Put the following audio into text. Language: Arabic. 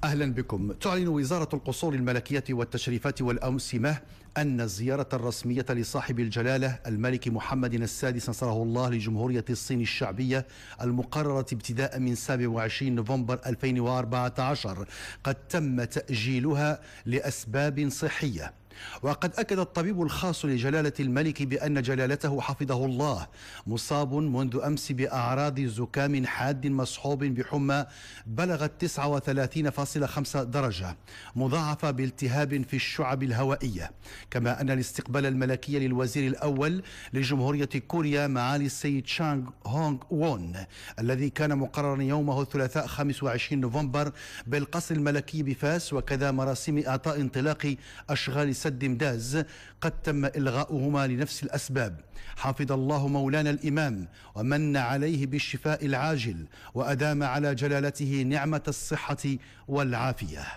أهلا بكم. تعلن وزارة القصور الملكية والتشريفات والأوسمة أن الزيارة الرسمية لصاحب الجلالة الملك محمد السادس نصره الله لجمهورية الصين الشعبية المقررة ابتداء من 27 نوفمبر 2014 قد تم تأجيلها لأسباب صحية. وقد أكد الطبيب الخاص لجلالة الملك بأن جلالته حفظه الله مصاب منذ أمس بأعراض زكام حاد مصحوب بحمى بلغت 39.5 درجة مضاعفة بالتهاب في الشعب الهوائية، كما أن الاستقبال الملكي للوزير الأول لجمهورية كوريا معالي السيد شانغ هونغ وون الذي كان مقررا يومه الثلاثاء 25 نوفمبر بالقصر الملكي بفاس، وكذا مراسم إعطاء انطلاق أشغال سد مداز قد تم إلغاؤهما لنفس الأسباب. حافظ الله مولانا الإمام ومن عليه بالشفاء العاجل وأدام على جلالته نعمة الصحة والعافية.